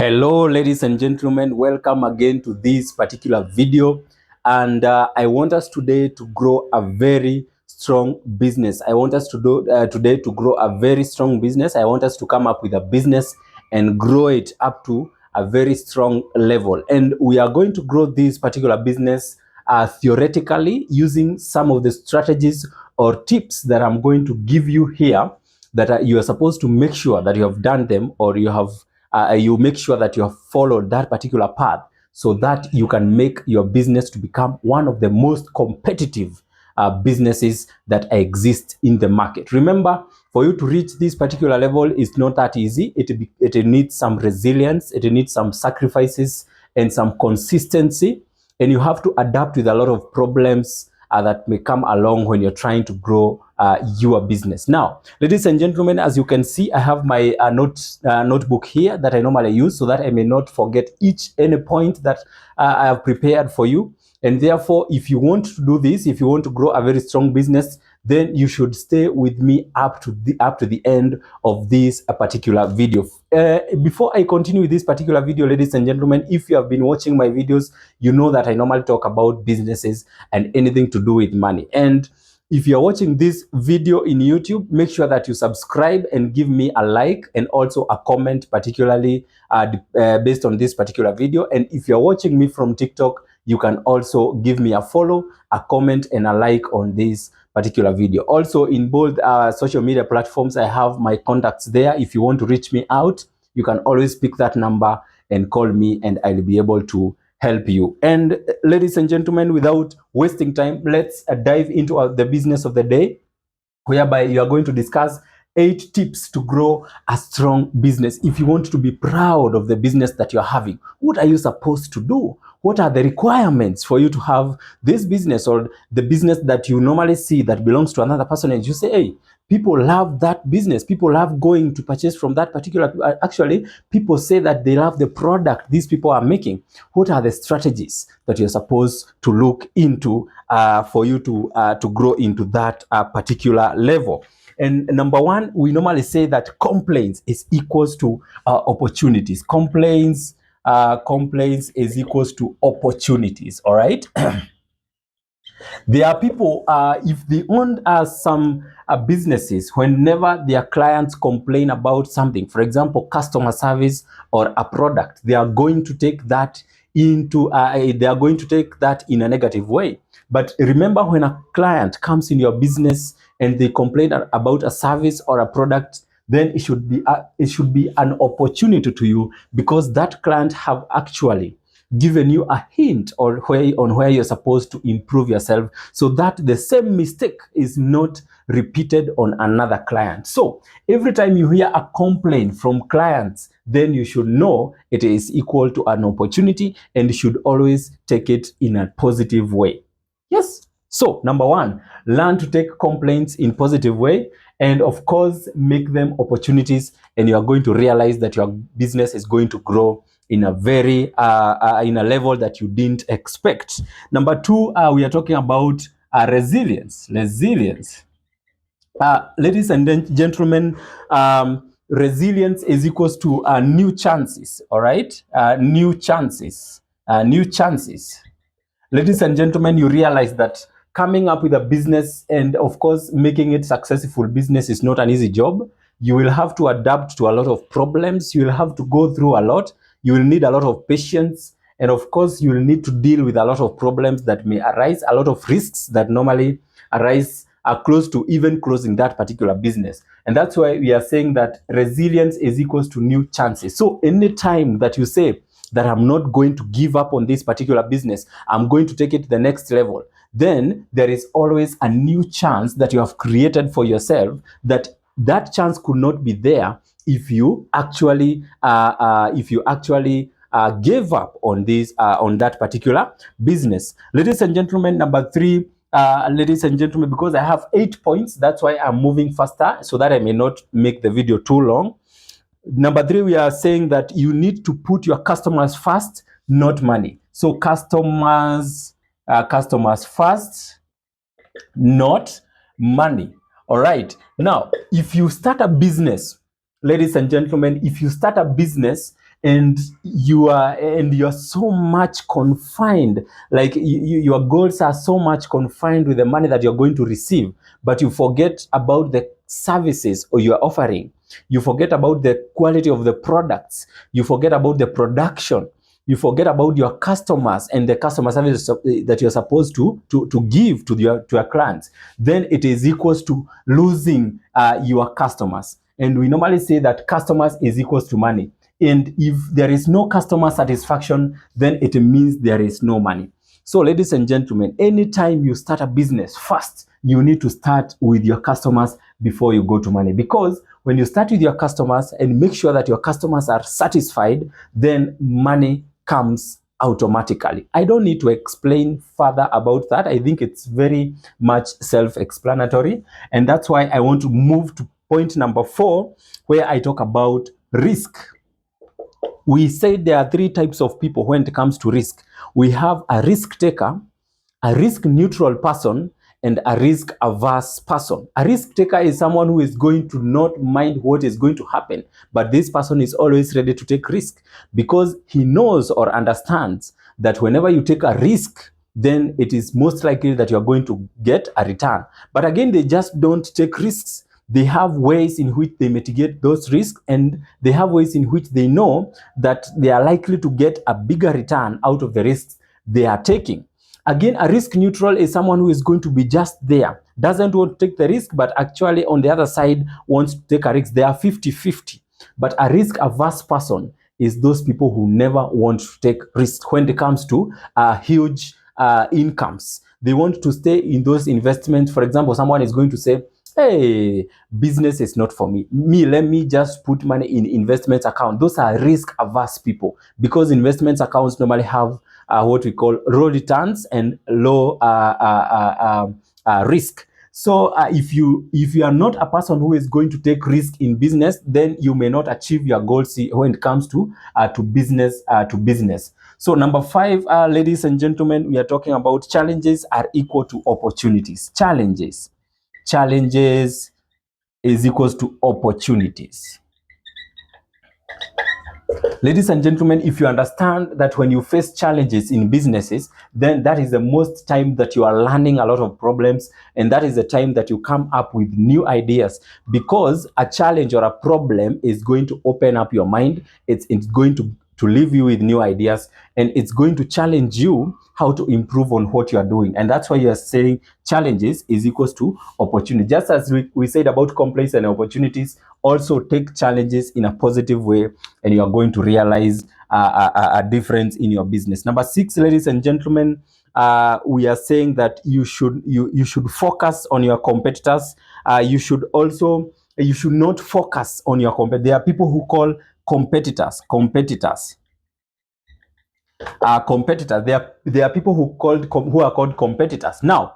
Hello ladies and gentlemen, welcome again to this particular video, and I want us today to grow a very strong business. I want us to do today to grow a very strong business. I want us to come up with a business and grow it up to a very strong level, and we are going to grow this particular business theoretically using some of the strategies or tips that I'm going to give you here, that you are supposed to make sure that you have done them, or you make sure that you have followed that particular path, so that you can make your business to become one of the most competitive businesses that exist in the market. Remember, for you to reach this particular level is not that easy. It needs some resilience, it needs some sacrifices and some consistency, and you have to adapt with a lot of problems that may come along when you're trying to grow your business. Now, ladies and gentlemen, as you can see, I have my notebook here that I normally use so that I may not forget any point that I have prepared for you. And therefore, if you want to do this, if you want to grow a very strong business, then you should stay with me up to the end of this particular video. Before I continue with this particular video, ladies and gentlemen, if you have been watching my videos, you know that I normally talk about businesses and anything to do with money. And if you're watching this video in YouTube, make sure that you subscribe and give me a like and also a comment, particularly based on this particular video. And if you're watching me from TikTok, you can also give me a follow, a comment, and a like on this particular video. Also, in both social media platforms, I have my contacts there. If you want to reach me out, you can always pick that number and call me, and I'll be able to help you. And ladies and gentlemen, without wasting time, let's dive into the business of the day, whereby you are going to discuss 8 tips to grow a strong business. If you want to be proud of the business that you're having, what are you supposed to do? What are the requirements for you to have this business, or the business that you normally see that belongs to another person, and you say, hey, people love that business, people love going to purchase from that particular, actually, people say that they love the product these people are making. What are the strategies that you're supposed to look into for you to grow into that particular level? And number one, we normally say that complaints is equals to opportunities. Complaints is equals to opportunities. All right. There are people, if they own some businesses, whenever their clients complain about something, for example, customer service or a product, they are going to take that in a negative way. But remember, when a client comes in your business and they complain about a service or a product, then it should be an opportunity to you, because that client have actually given you a hint on where you're supposed to improve yourself, so that the same mistake is not repeated on another client. So every time you hear a complaint from clients, then you should know it is equal to an opportunity, and you should always take it in a positive way. Yes. So number one, learn to take complaints in positive way, and of course make them opportunities, and you are going to realize that your business is going to grow in a very in a level that you didn't expect. Number two, we are talking about resilience. Ladies and gentlemen, resilience is equals to new chances. All right, new chances. Ladies and gentlemen, you realize that coming up with a business, and of course making it successful business, is not an easy job. You will have to adapt to a lot of problems. You will have to go through a lot. You will need a lot of patience. And of course, you will need to deal with a lot of problems that may arise, a lot of risks that normally arise are close to even closing that particular business. And that's why we are saying that resilience is equals to new chances. So anytime that you say that I'm not going to give up on this particular business, I'm going to take it to the next level, then there is always a new chance that you have created for yourself, that chance could not be there if you actually gave up on that particular business. Ladies and gentlemen, number three, ladies and gentlemen, because I have 8 points, that's why I'm moving faster, so that I may not make the video too long. Number three, we are saying that you need to put your customers first, not money. So customers first, not money. All right. Now, if you start a business, ladies and gentlemen, if you start a business and you're so much confined, like your goals are so much confined with the money that you're going to receive, but you forget about the services or you're offering. You forget about the quality of the products. You forget about the production. You forget about your customers and the customer service that you're supposed to give to your clients. Then it is equals to losing your customers. And we normally say that customers is equals to money. And if there is no customer satisfaction, then it means there is no money. So, ladies and gentlemen, anytime you start a business, first, you need to start with your customers before you go to money. Because when you start with your customers and make sure that your customers are satisfied, then money comes automatically. I don't need to explain further about that. I think it's very much self-explanatory. And that's why I want to move to point number 4, where I talk about risk. We said there are 3 types of people when it comes to risk. We have a risk taker, a risk neutral person, and a risk averse person. A risk taker is someone who is going to not mind what is going to happen, but this person is always ready to take risk because he knows or understands that whenever you take a risk, then it is most likely that you're going to get a return. But again, they just don't take risks. They have ways in which they mitigate those risks, and they have ways in which they know that they are likely to get a bigger return out of the risks they are taking. Again, a risk neutral is someone who is going to be just there, doesn't want to take the risk, but actually on the other side wants to take a risk. They are 50-50. But a risk averse person is those people who never want to take risks when it comes to huge incomes. They want to stay in those investments. For example, someone is going to say, hey, business is not for me. Let me just put money in investment account. Those are risk averse people because investment accounts normally have what we call low returns and low risk. So if you are not a person who is going to take risk in business, then you may not achieve your goals when it comes to business. So number 5, ladies and gentlemen, we are talking about challenges are equal to opportunities. Challenges is equals to opportunities. Ladies and gentlemen, if you understand that when you face challenges in businesses, then that is the most time that you are learning a lot of problems, and that is the time that you come up with new ideas, because a challenge or a problem is going to open up your mind. It's going to leave you with new ideas, and it's going to challenge you how to improve on what you are doing. And that's why you are saying challenges is equals to opportunity. Just as we said about complaints and opportunities, also take challenges in a positive way, and you are going to realize a difference in your business. Number 6, ladies and gentlemen, we are saying that you should focus on your competitors. You should not focus on your competitors. There are people who call competitors. There are people who are called competitors. Now,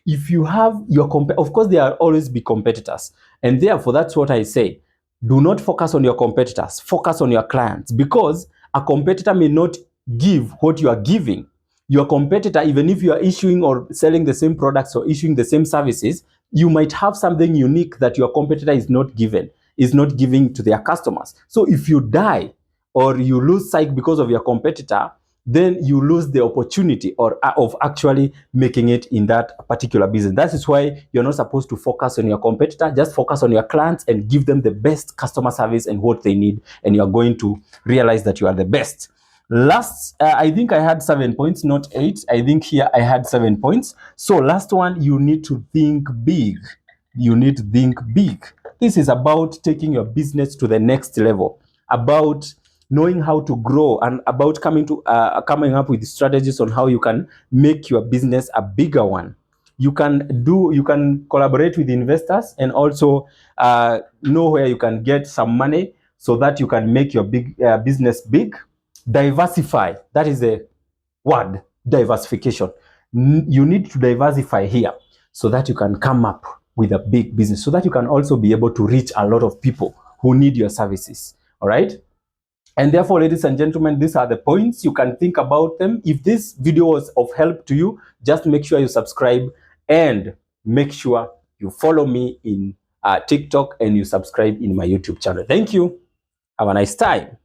if you have your of course there will always be competitors, and therefore that's what I say. Do not focus on your competitors. Focus on your clients, because a competitor may not give what you are giving. Your competitor, even if you are issuing or selling the same products or issuing the same services, you might have something unique that your competitor is not giving to their customers. So if you die or you lose sight because of your competitor, then you lose the opportunity of actually making it in that particular business. That is why you're not supposed to focus on your competitor. Just focus on your clients and give them the best customer service and what they need, and you're going to realize that you are the best. Last, I think I had 7 points, not 8. I think here I had 7 points. So last one, you need to think big. This is about taking your business to the next level, about knowing how to grow, and about coming up with strategies on how you can make your business a bigger one. You can collaborate with investors, and also know where you can get some money so that you can make your business big. Diversify. That is the word, diversification. You need to diversify here so that you can come up with a big business, so that you can also be able to reach a lot of people who need your services. All right. And therefore, ladies and gentlemen, these are the points. You can think about them. If this video was of help to you, just make sure you subscribe, and make sure you follow me in TikTok, and you subscribe in my YouTube channel. Thank you. Have a nice time.